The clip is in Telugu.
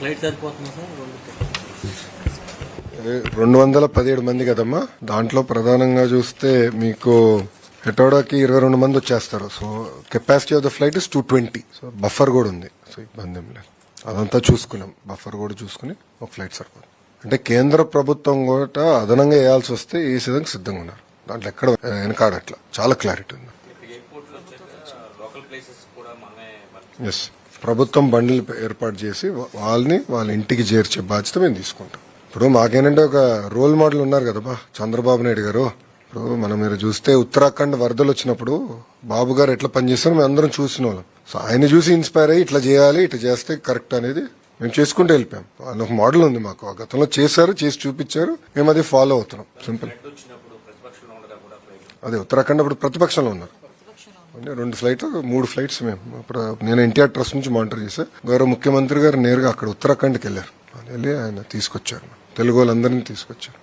ఫ్లైట్ సరిపోతుంది సార్ 217 మంది కదమ్మా. దాంట్లో ప్రధానంగా చూస్తే మీకు హెటోడాకి 22 మంది వచ్చేస్తారు. So capacity of the flight is 220. So buffer కూడా ఉంది. సో ఇబ్బంది ఏం లేదు. అదంతా చూసుకున్నాం. బఫర్ కూడా చూసుకుని ఒక ఫ్లైట్ సరిపోతుంది. అంటే కేంద్ర ప్రభుత్వం కూడా అదనంగా వేయాల్సి వస్తే ఈ విధంగా సిద్ధంగా ఉన్నారు. దాంట్లో ఎక్కడ వెనకాడట్లా, చాలా క్లారిటీ ఉంది. ఎస్, ప్రభుత్వం బండ్లు ఏర్పాటు చేసి వాళ్ళ ఇంటికి చేర్చే బాధ్యత మేము తీసుకుంటాం. ఇప్పుడు మాకేంటంటే ఒక రోల్ మోడల్ ఉన్నారు కదా చంద్రబాబు నాయుడు గారు. ఇప్పుడు మనం మీరు చూస్తే ఉత్తరాఖండ్ వరదలు వచ్చినప్పుడు బాబు గారు ఎట్లా పనిచేస్తారో మేము అందరం చూసిన వాళ్ళం. సో ఆయన చూసి ఇన్స్పైర్ అయ్యి ఇట్లా చేయాలి, ఇట్లా చేస్తే కరెక్ట్ అనేది మేము చేసుకుంటూ వెళ్ళిపోయాం. వాళ్ళ ఒక మోడల్ ఉంది మాకు, ఆ గతంలో చేశారు, చేసి చూపించారు, మేము అది ఫాలో అవుతున్నాం. సింపుల్. అదే ఉత్తరాఖండ్ అప్పుడు ప్రతిపక్షంలో ఉన్నారు. 2 ఫ్లైట్లు 3 ఫ్లైట్స్ మేము ఇప్పుడు నేను ఎన్టీఆర్ ట్రస్ట్ నుంచి మానిటర్ చేశా. గౌరవ ముఖ్యమంత్రి గారు నేరుగా అక్కడ ఉత్తరాఖండ్కి వెళ్ళారు. వెళ్ళి ఆయన తీసుకొచ్చారు, తెలుగు వాళ్ళందరినీ తీసుకొచ్చారు.